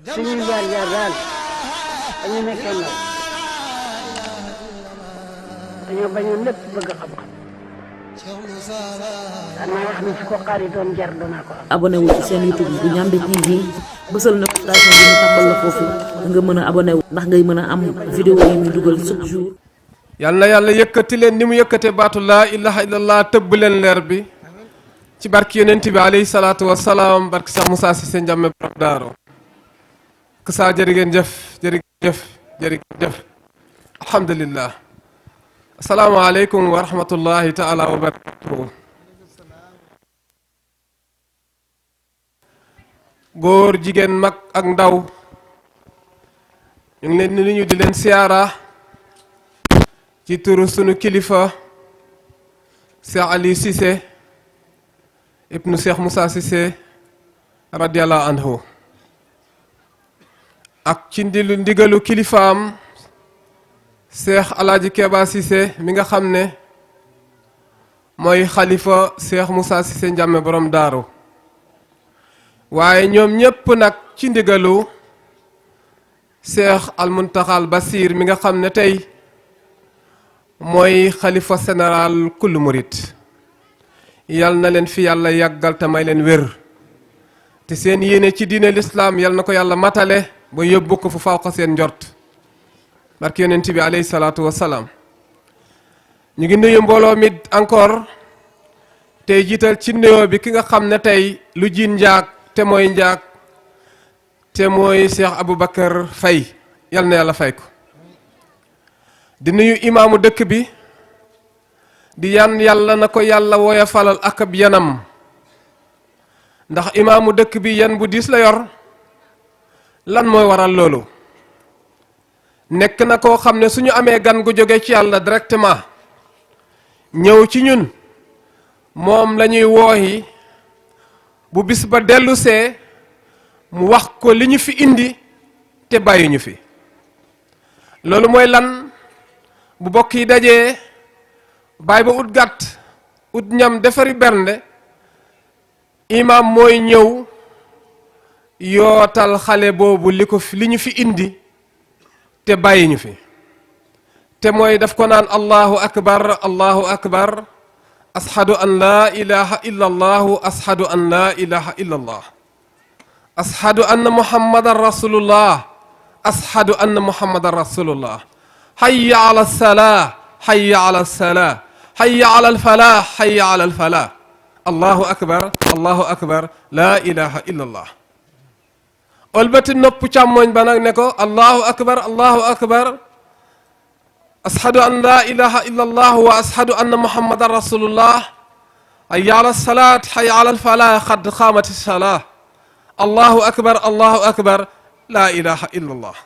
suñuy jaar jaar daal dañu nekkee ndaw dañoo bañoon lépp bëgg xam-xam danaa wax ni su ko xaaritoon jar danaa ko am. abonné wu ci seen YouTube bu Ndiamé TV bësal notification bi ñu tàmbal la foofu nga mën a abonné wu ndax ngay mën a am vidéo yi ñu dugal chaque jour. yal na yàlla yëkkati leen ni mu yëkkatee baatu laa ilaha illallah tëbb leen leer bi ci barki yonent bi alayhi salaatu wa salaam barki sax Moussa Cissé Ndiamé borom daaro saa jërë ngeen jëf jërë ngeen jëf jërë ngeen jëf alhamdulillah asalaamaaleykum wa rahmatullahi taala wa barakatuhu góor jigéen mag ak ndaw ñu ngi leen di nuyu di leen siyaara ci turu sunu kilifa Cheikh Ali Cissé ibnu Cheikh Moussa Cissé radiyallahu anhu ak ci ndigalu kilifaam Cheikh Alaaji Keba Cissé mi nga xam ne mooy xalifa Cheikh Moussa Cissé Ndiamé borom daaru waaye ñoom ñépp nag ci ndigalu Cheikh Almuntaxal Basir mi nga xam ne tey mooy xalifa général kullu murit yal na leen fi yàlla yàggal te may leen wér te seen yéene ci diine lislaam yal na ko yàlla matale ba yóbbu ko fu faw ko seen njort barke yonent bi alayhi salaatu wassalaam ñu ngi nuyu mbooloo mi encore tey jiital ci nuyoo bi ki nga xam ne tey lu jiin njaag te mooy njaag te mooy Cheikh Aboubacar Faye yal na yàlla fay ko di nuyu imaamu dëkk bi di yan yàlla na ko yàlla wooya falal ak ab yanam ndax imaamu dëkk bi yan bu diis la yor lan mooy waral loolu nekk na koo xam ne suñu amee gan gu jóge ci yàlla directement ñëw ci ñun moom la ñuy wooyi bu bis ba dellusee mu wax ko li ñu fi indi te bàyyi ñu fi loolu mooy lan bu bokk yi dajee bàyyi ba ut gàtt ut ñam defari bernde imaam mooy ñëw yootal xale boobu li ñu fi indi te bàyyi ñu fi te mooy daf ko naan allahu akbar ashadu an laa ilaha illa allahu ashadu an laa ilaha illa allah ashadu anna muhammadan rasulullah ashadu anna muhammadan rasulullah hayya ala salaa hayya ala salaa hayya ala alfalaa hayya ala alfalaa allahu akbar laa ilaha illa allah olbati nopp càmmoñ ba nag ne ko allahu akbar ashadu an laa ilaha illa allah wa ashadu anna muhammadan rasulullah hayya ala salaat hayya ala alfalaa qad qaamati salaa allahu akbar laa ilaha illa allah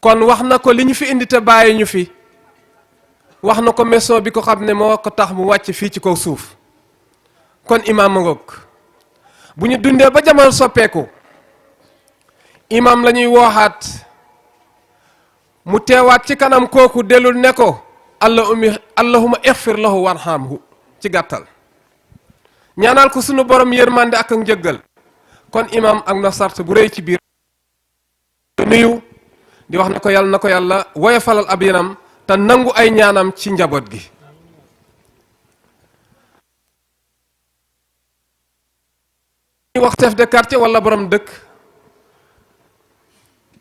kon wax na ko li ñu fi indi te bàyyi ñu fi wax na ko mission bi ko xam ne moo ko tax mu wàcc fii ci kaw suuf kon imaam ma ngoog bu ñu dundee ba jamono soppeeku imaam la ñuy wooxaat mu teewaat ci kanam kooku delul ne ko allahumma ixfir lahu warhamhu ci gàttal ñaanal ko sunu borom yërmande ak njëggal kon imaam ak na sart bu rëy ci biir nuyu di wax na ko yàlla woyofalal ab yanam te nangu ay ñaanam ci njaboot gi ñuy wax chef de quartier wala borom dëkk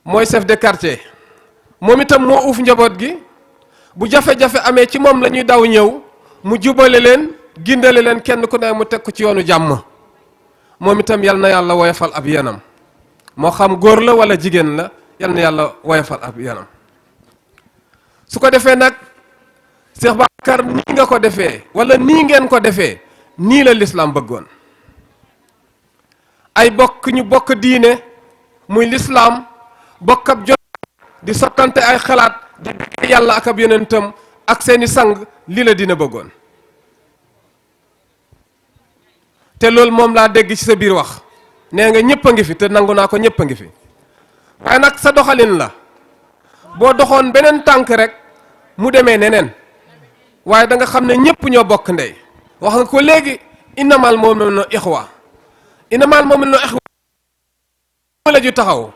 mooy chef de quartier moom itam moo uuf njaboot gi bu jafe-jafe amee ci moom la ñuy daw ñëw mu jubale leen gindale leen kenn ku ne mu teg ko ci yoonu jàmm moom itam yal na yàlla woyofal ab yanam moo xam góor la wala jigéen la yal na yàlla woyofal ab yanam su ko defee nag Cheikh Bakar nii nga ko defee wala nii ngeen ko defee nii la lislaam bëggoon ay bokk ñu bokk diine muy lislaam bokk ab jot di sottante ay xalaat di bëgg yàlla ak ab yonentam ak seeni sang lii la dina bëggoon te loolu moom laa dégg ci sa biir wax nee nga ñëpp a ngi fi te nangu naa ko ñëpp a ngi fi waaye nag sa doxalin la boo doxoon beneen tànk rek mu demee neneen waaye da nga xam ne ñëpp ñoo bokk ndey wax nga ko léegi innamal mu'minuuna ixwa innamal mu'minuuna ixwa la ju taxaw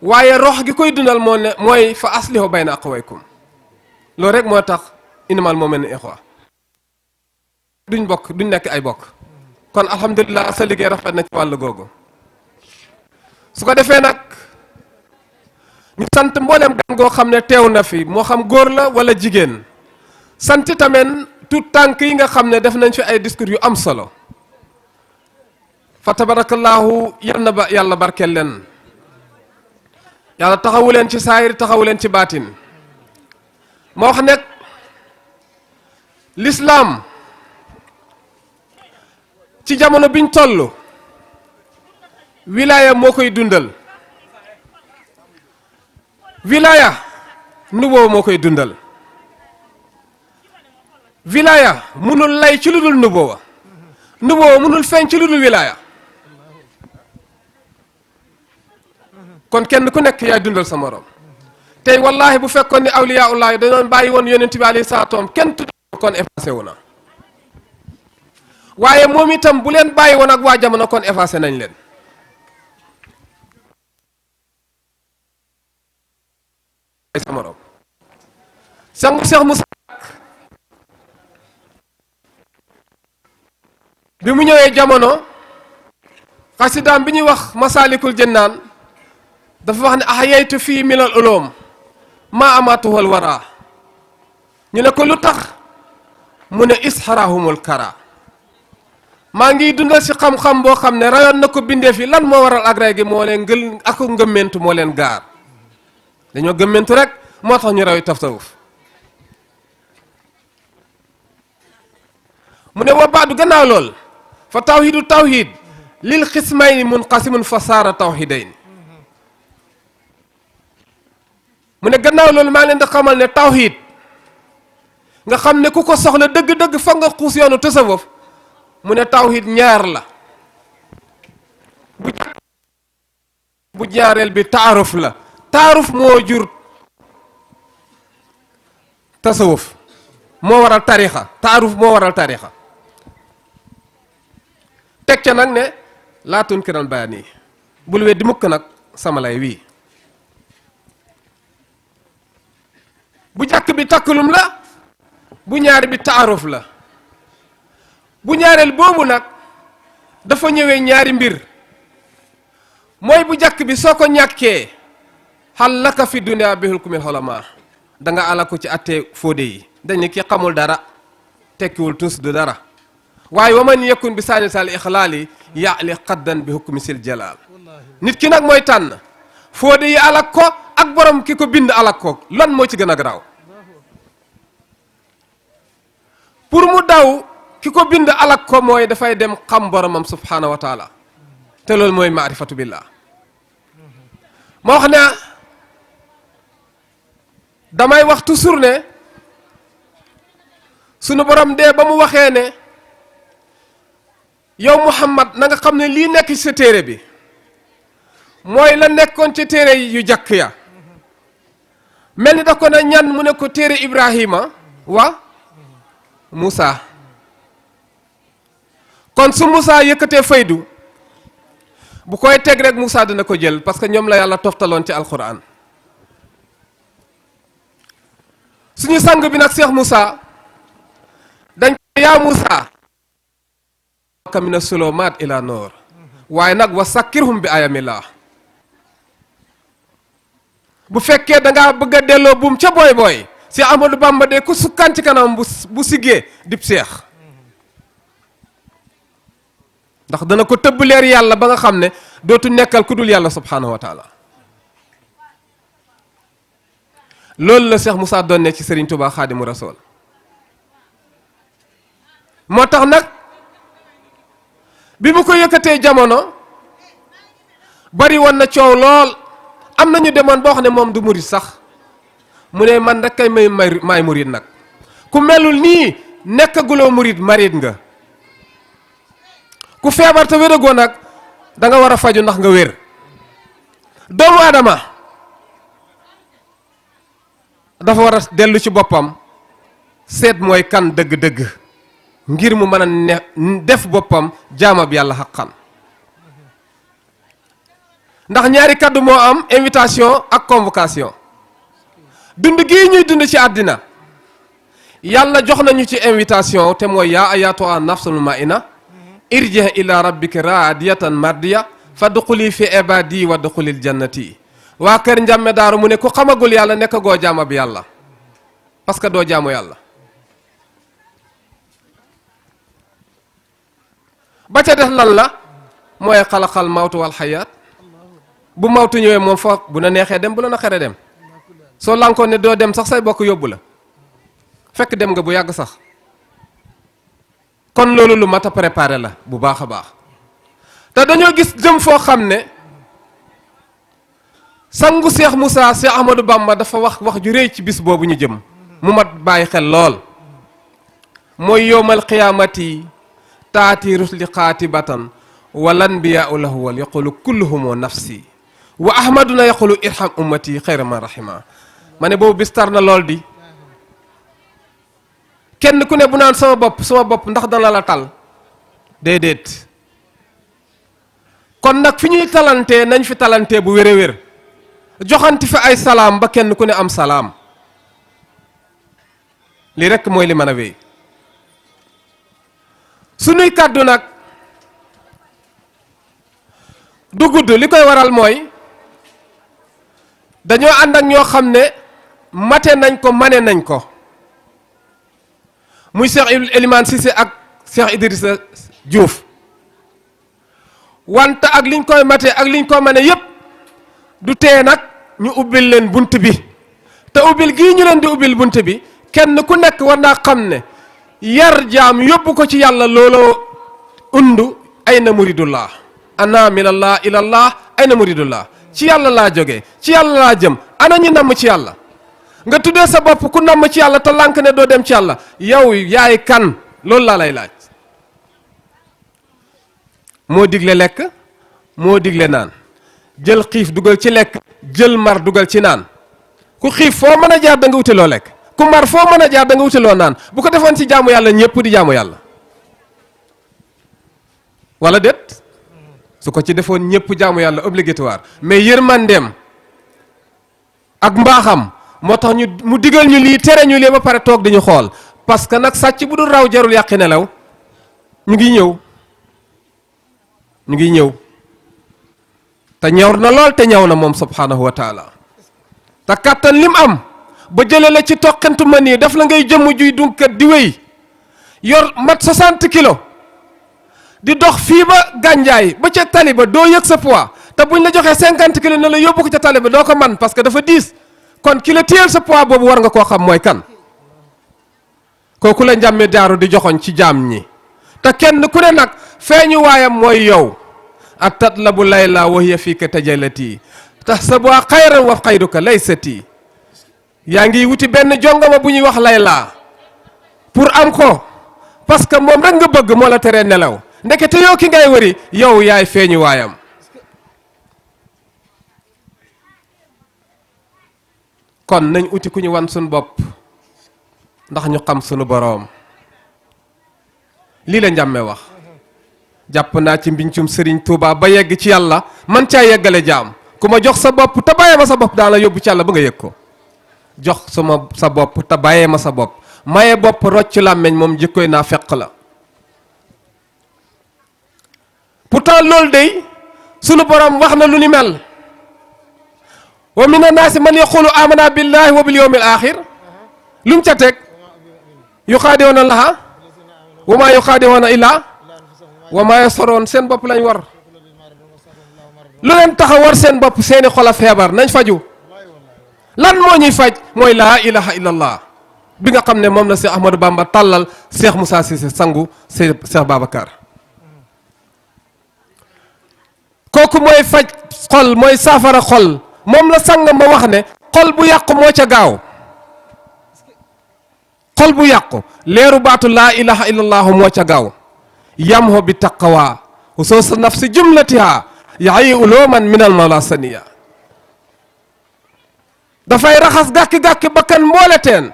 waaye rox gi koy dundal moo ne mooy fa aslihu bayna aqwaykum loolu rek moo tax innamal mu'minuna ixwa duñ bokk duñ nekk ay bokk kon alhamdulilah sa liggéey rafet na ci wàllu googu su ko defee nag ñu sant mboolem gan goo xam ne teew na fi moo xam góor la wala jigéen sant tamit tout tànk yi nga xam ne def nañ fi ay discours yu am solo fa tabarakallahu yal na ba yàlla barkeel leen yàlla taxawu leen ci saayir taxawu leen ci baatin ma wax nekk l'islam ci jamono biñ toll wilaya moo koy dundal wilaya nubuwa moo koy dundal wilaya munul lay ci lu dul nubuwa nubuwa munul feeñ ci lu dul wilaya kon kenn ku nekk yaay dundal sa morom tey wallahi bu fekkoon ni awliyaullahi dañoon bàyyi woon yonent bi alayhi salaatu wasallam kenn tudd kon effacé wu na waaye moom itam bu leen bàyyi woon ak waa jamono kon effacé nañ leen sa morom sangu Cheikh Moussa bi mu ñëwee jamono xasidaam bi ñuy wax masalikul jannaan dafa wax ne ahyaytu fii minal ulum ma amatuhal wara ñu ne ko lu tax mu ne isharahumul kara maa ngi dundal ci xam-xam boo xam ne rayoon na ko bindee fi lan moo waral ak ray gi moo leen ngël ak ngëmmentu moo leen gaar dañoo gëmmentu rek moo tax ñu raw tasawuf mu ne wa baadu gannaaw lool fa tawhidu tawhid lil xismayni munqasimun fa saara tawhidayn mu ne gannaaw loolu maa ngi leen di xamal ne tawhid nga xam ne ku ko soxla dëgg-dëgg fa nga xuus yoonu tasawuf mu ne tawhid ñaar la bu ñaareel bi taaruf la taaruf moo jur tasawuf moo waral tarixa taaruf moo waral tarixa teg ca nag ne laa tunkiral bayaan yi bul weddi mukk nag sama lay wii bu jàkk bi takkulum la bu ñaari bi taaruf la bu ñaareel boobu nag dafa ñëwee ñaari mbir mooy bu jàkk bi soo ko ñàkkee xal laka fi dunya bi hukmil ulama da nga alaku ci attee fóode yi dañ ne ki xamul dara tekkiwul tus du dara waaye wa man yakun bi saani sal ixlaali yaali xaddan bi hukmi sil jalaal nit ki nag mooy tànn fóode yi alak ko ak borom ki ko bind alak ko lan moo ci gën a garaaw pour mu daw ki ko bind alak ko mooy dafay dem xam boromam subhanahu wa taala te loolu mooy maarifatu billah ma wax ne damay wax toujours ne sunu borom dee ba mu waxee ne yow Muhammad na nga xam ne lii nekk ci sa téere bi mooy la nekkoon ci téere yu jàkk ya mel ni da ko ne ñan mu ne ko téere Ibrahima wa Moussa kon su Moussa yëkkatee faydu bu koy teg rek Moussa dina ko jël parce que ñoom la yàlla toftaloon ci alquran suñu sang bi nag Cheikh Moussa dañ ko yaa Moussa ka mina sulumaat ila noor waaye nag wa sakkirhum bi ayamillah bu fekkee dangaa bëgg a delloo buum ca booy booy si Amadou Bamba de ku sukkaan ci kanam bu siggee dib seex ndax dana ko tëbb leer yàlla ba nga xam ne dootu nekkal ku dul yàlla subhanahu wa taala loolu la Cheikh Moussa doon ne ci Serigne Touba Xaadimu Rasool moo tax nag bi mu ko yëkkatee jamono bari woon na coow lool am na ñu demoon boo xam ne moom du murit sax mu ne man rek kay may murit nag ku melul nii nekkaguloo murit marit nga ku feebar te wéragoo nag da nga war a faju ndax nga wér doomu aadama dafa war a dellu ci boppam seet mooy kan dëgg-dëgg ngir mu mën a def boppam jaamab yàlla xaqan ndax ñaari kaddu moo am invitation ak convocation dund gii ñuy dund ci àddina yàlla jox nañu ci invitation te mooy yaa ayatuha nafsul mutmainna irji ila rabbika radiyatan mardiya fadxuli fi ibadi wadxulil jannati waa kër Njàmme Daaru mu ne ku xamagul yàlla nekk goo jaamab yàlla parce que doo jaamu yàlla ba ca def lan la mooy xalaxal mawtu wal xayaat bu mawtu ñëwee moom foog bu na neexee dem bu la na xere dem soo lankoon ne doo dem sax say bokk yóbbu la fekk dem nga bu yàgg sax kon loolu lu mat a préparé la bu baax a baax te dañoo gis jëm foo xam ne sangu Cheikh Moussa Cheikh Ahmadou Bamba dafa wax ju rëy ci bis boobu ñu jëm mu mat bàyyi xel lool mooy yowmal qiyaamati taati rusli qaatibatan wal anbiyaau lahu wal yaqulu kulluhumu nafsi wa ahmaduna yaqulu irham ummati xayra man rahima ma ne boobu bis tar na lool di kenn ku ne bu naan sama bopp ndax dana la tal déedéet kon nag fi ñuy talantee nañ fi talantee bu wér joxanti fi ay salaam ba kenn ku ne am salaam li rekk mooy li mën a wéy sunuy kàddu nag du gudd li koy waral mooy dañoo ànd ak ñoo xam ne mate nañ ko mane nañ ko muy Cheikh Elimane Cissé ak Cheikh Idrissa Diouf wante ak liñ koy mate ak liñ ko mane yépp du tee nag ñu ubbil leen bunt bi te ubbil gii ñu leen di ubbil bunt bi kenn ku nekk war naa xam ne yar jaam yóbbu ko ci yàlla looloo undu ayna muridullah ana minallah ilallah ayna muridullah ci yàlla laa jógee ci yàlla laa jëm ana ñu namm ci yàlla nga tuddee sa bopp ku namm ci yàlla te lànk ne doo dem ci yàlla yow yaay kan loolu laa lay laaj moo digle lekk moo digle naan jël xiif dugal ci lekk jël mar dugal ci naan ku xiif foo mën a jaar da nga wuti loo lekk ku mar foo mën a jaar da nga wuti loo naan bu ko defoon ci jaamu yàlla ñëpp di jaamu yàlla wala déet su ko ci defoon ñëpp jaamu yàlla obligatoire mais yërmandeem ak mbaaxam moo tax mu digal ñu lii tere ñu lii ba pare toog dañu xool parce que nag sàcc bu dul raw jarul yàqi nelaw ñu ngi ñëw te ñaw na lool te ñaw na moom subhanahu wa taala te kàttan lim am ba jële la ci toqantu ma nii daf la ngay jëmm juy dunkat di wéy yor mat 60 kilos di dox fii ba gànjaay ba ca tali ba doo yëg sa poids te buñ la joxee 50 kilos ne la yóbbu ko ca tali ba doo ko man parce que dafa diis kon ki la téyel sa poids boobu war nga koo xam mooy kan kooku la Njàmme Daaru di joxoñ ci jaam ñi te kenn ku ne nag feeñu waayam mooy yow at tatlabu layla wa hiya fika tajallati tahsabuha xayran wa xayruka laysati yaa ngi wuti benn jongama bu ñuy wax layla pour am ko parce que moom rek nga bëgg moo la teree nelaw ndekete yow ki ngay wëri yow yaay feeñu waayam kon nañ uti ku ñu wan suñu bopp ndax ñu xam sunu boroom lii la Njàmme wax jàpp naa ci mbincum Sëriñ Tuubaa ba yegg ci yàlla man caa yeggale jaam ku ma jox sa bopp te bàyyee ma sa bopp daan la yóbbu ci yàlla ba nga yëg ko jox sa bopp te bàyyee ma sa bopp maye bopp rocc làmmeñ moom jikkoy naa feq la pourtant loolu day sunu borom wax na lu ni mel wa mina naasi man yaqulu amana billahi wa bil yawmil axir lu mu ca teg yuxaadiwoona laha wa maa yuxaadiwoona illaa wa maa yasoroon seen bopp lañ war lu leen tax a war seen bopp seeni xol a feebar nañ faju lan moo ñuy faj mooy laa ilaha illallah bi nga xam ne moom la Cheikh Ahmadou Bamba tàllal Cheikh Moussa Cissé sangu Cheikh Babacar kooku mooy faj xol mooy saafara xol moom la sangam ba wax ne xol bu yàqu moo ca gaaw xol bu yàqu leeru baatu laa ilaha illallah moo ca gaaw yamho bi taqwa husuus nafsi jumlatiha yayi uluman min al mawla saniya dafay raxas gàkki-gàkki bakkan mboole teen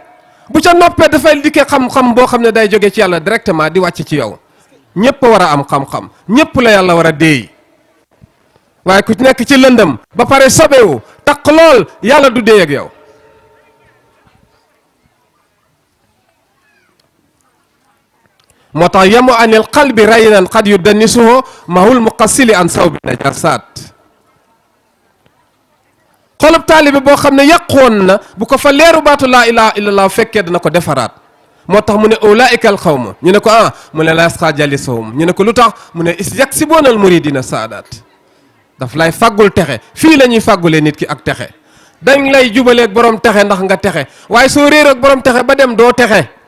bu ca noppee dafay dikkee xam-xam boo xam ne day jóge ci yàlla directement di wàcc ci yow ñépp war a am xam-xam ñépp la yàlla war a déey waaye ku nekk ci lëndëm ba pare sobewu taq lool yàlla du dee ak yow. moo tax yamu anil qalbi raynan qad yudannisuhu mahul muqassili an sawbi najasaat. xolub taalibe boo xam ne yàqoon na bu ko fa leeru baatu laa ilaha illallah fekkee dana ko defaraat. moo tax mu ne ulaika al xawma ñu ne ko mu ne la yasqa jalisuhum ñu ne ko lu tax mu ne is yaksibuuna al muridina saadaat. daf lay fàggul texe fii la ñuy fàggulee nit ki ak texe dañ lay jubaleeg borom texe ndax nga texe waaye soo réer ak borom texe ba dem doo texe.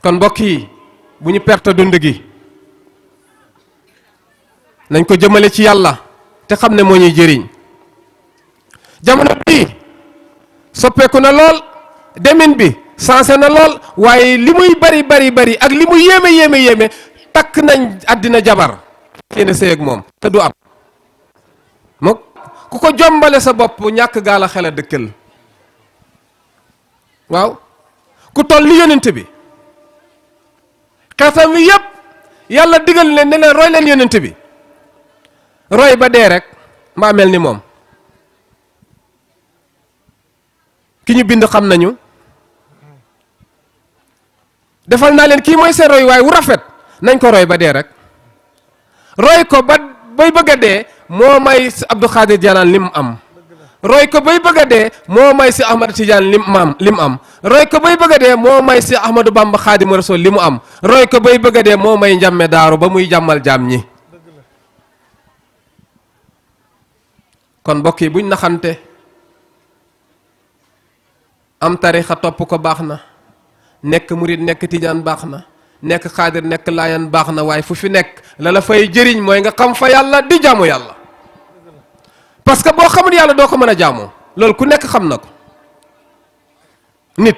kon mbokk yi bu ñu perte dund gi nañ ko jëmale ci yàlla te xam ne moo ñuy jëriñ. jamono bii soppeeku na lool demin bi sensé na lool waaye li muy bari ak li muy yéeme takk nañ àddina jabar kenn sëy ak moom te du am moom ku ko jombale sa bopp ñàkk gaal a xel a dëkkal. waaw ku toll ni yonent bi xeetam wi yëpp yàlla digal leen ne leen roy leen yonent bi roy ba dee rek mbaa mel ni moom. ki ñu bind xam nañu defal naa leen kii mooy seen roy waaye wu rafet nañ ko roy ba dee rek roy ko ba bay bëgg a dee moo may si Abdou Khadir Dianan lim am. roy ko bay bëgg a dee moo may si Ahmad Tidiane lim am roy ko bay bëgg a dee moo may si Ahmadou Bamba Khadimu Rasul li mu am roy ko bay bëgg a dee moo may njàmme daaru ba muy jàmmal jaam ñi. kon mbokk yi buñ naxante am tarixa topp ko baax na nekk murid nekk tijaan baax na nekk xaadir nekk laayan baax na waaye fu fi nekk la la fay jëriñ mooy nga xam fa yàlla di jaamu yàlla. parce que boo xamul yàlla doo ko mën a jaamoo loolu ku nekk xam na ko. nit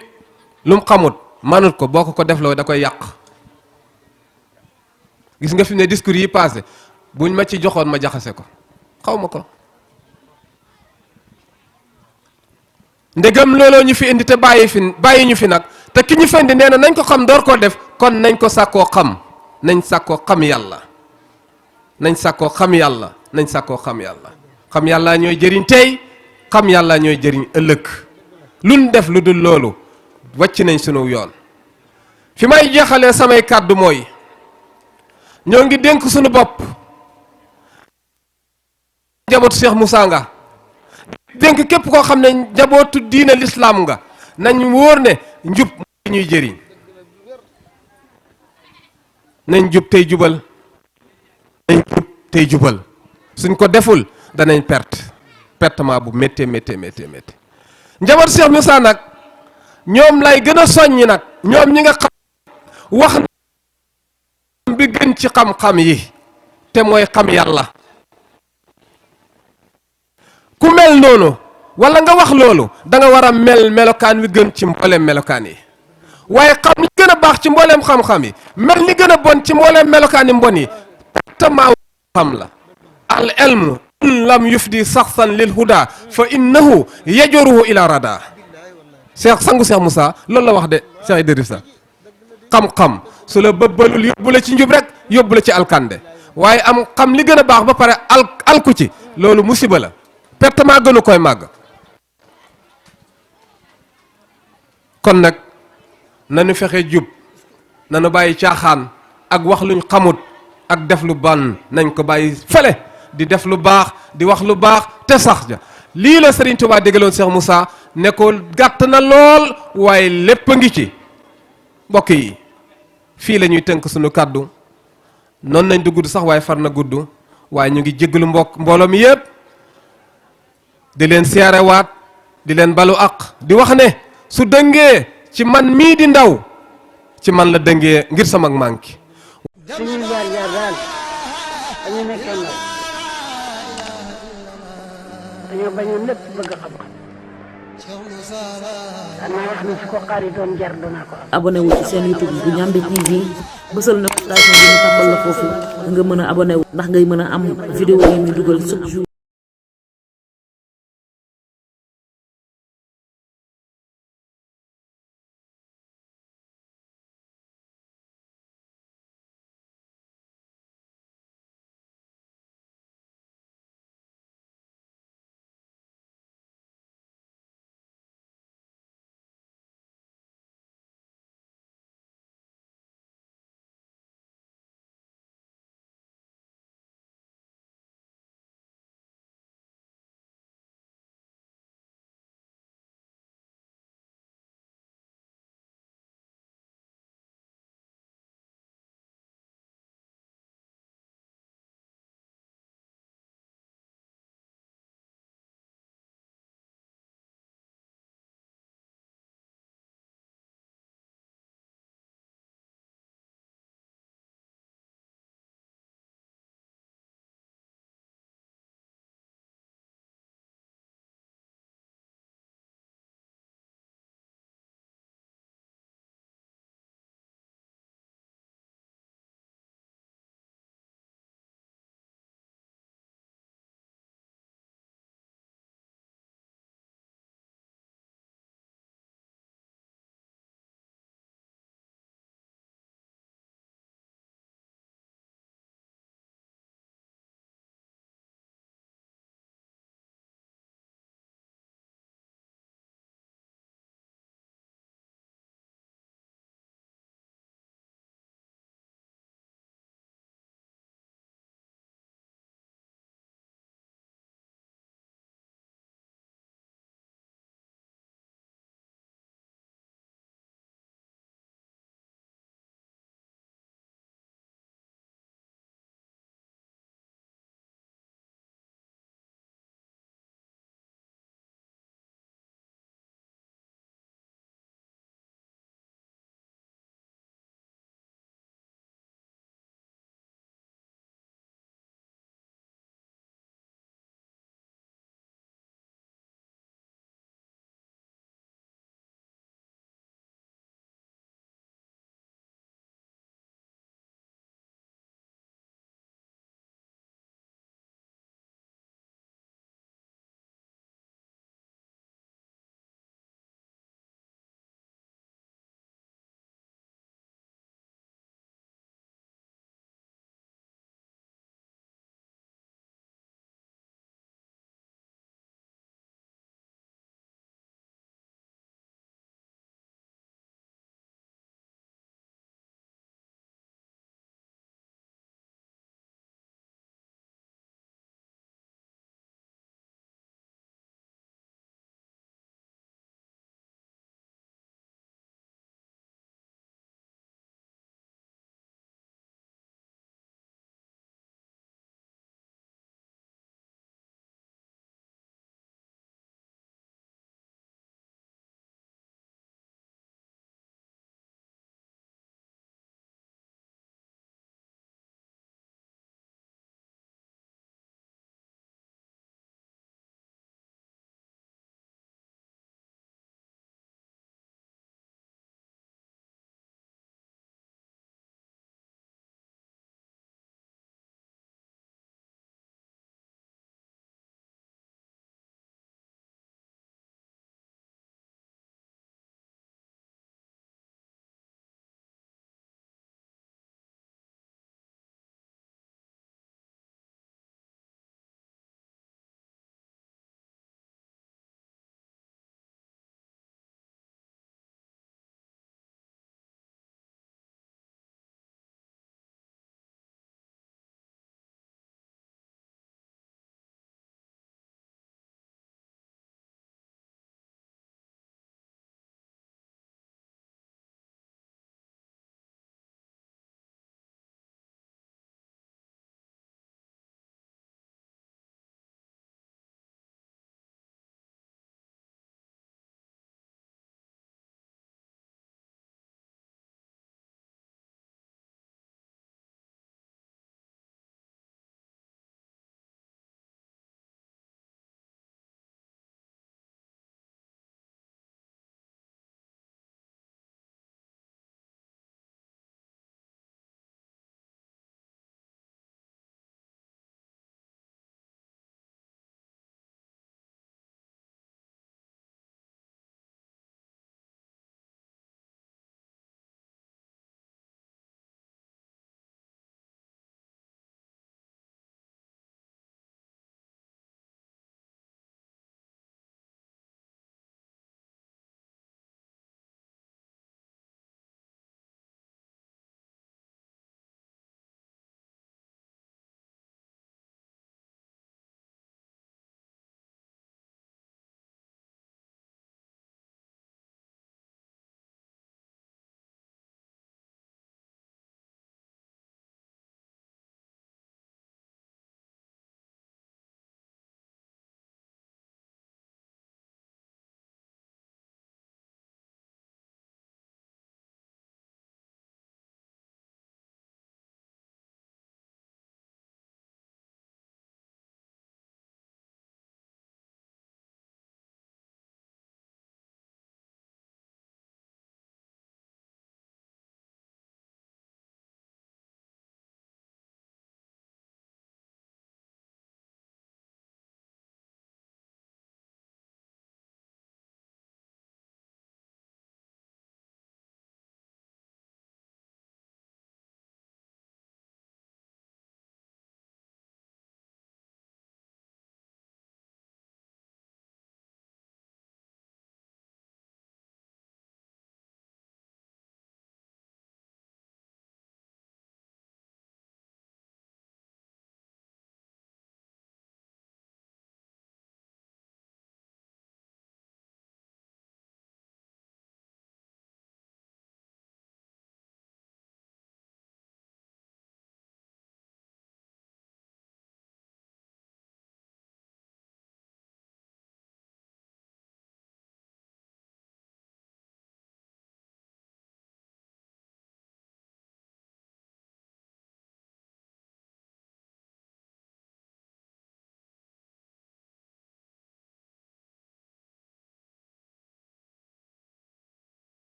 lu mu xamut manut ko boo ko defloo da koy yàq. gis nga fi ne discours yi passé buñ ma ci joxoon ma jaxase ko xaw ma ko. ndegam looloo ñu fi indi te bàyyi ñu fi nag te ki ñu fi indi nee na nañ ko xam door koo def kon nañ ko sàkkoo xam nañ sàkkoo xam yàlla nañ sàkkoo xam yàlla nañ sàkkoo xam yàlla. xam yàlla ñooy jëriñ tey xam yàlla ñooy jëriñ ëllëg luñ def lu dul loolu wàcc nañ sunu yoon. fi may jeexalee samay kàddu mooy ñoo ngi dénk sunu bopp njabootu Cheikh Moussa nga dénk képp koo xam ne njabootu diina lislaam nga nañ wóor ne njub mooy ñuy jëriñ. nañ jub tey jubal nañ jub tey jubal suñ ko deful danañ pertement bu méttee njaboot Cheikh Moussa nag ñoom lay gën a soññi nag ñoom ñi nga xam wax na bi gën ci xam-xam yi te mooy xam yàlla. ku mel noonu wala nga wax loolu da nga war a melokaan wi gën ci mbooleem melokaan yi waaye xam li gën a baax ci mbooleem xam-xam yi mel li gën a bon ci mbooleem melokaan yi mbon yi pertement xam la. al ilmu lam yufdi saxsan lil huda fa innahu yajuruhu ila rada. sangu Cheikh Moussa loolu la wax de Cheikh Idrissa xam-xam su la bëbbalul yóbbu la ci njub rek yóbbu la ci alkande waaye am xam li gën a baax ba pare alku ci loolu musiba la pertement gënu koy màgg. kon nag nanu fexe jub nanu bàyyi caaxaan ak wax luñ xamut ak def lu ban nañ ko bàyyi fële di def lu baax di wax lu baax te sax ja lii la Serigne Touba déggaloon Cheikh Moussa ne ko gàtt na lool waaye lépp a ngi ci. mbokk yi fii la ñuy tënk suñu kàddu noonu nañ du gudd sax waaye far na gudd waaye ñu ngi jéggalu mbooloo mi yëpp di leen siyaarewaat di leen balu ak di wax ne su dëngee ci man mii di ndaw ci man la dëngee ngir sama manki. suñuy jaar daal dañu nekkee ndaw dañoo bañoon lépp bëgg xam-xam xanaa wax ni su ko xaaritoon jar doonaa ko am. abonné wu ci seen YouTube bu Ndiamé TV bësal notification bi ñu tàmbal la foofu nga mën a abonné wu ndax ngay mën a am vidéo yi ñu dugal chaque jour.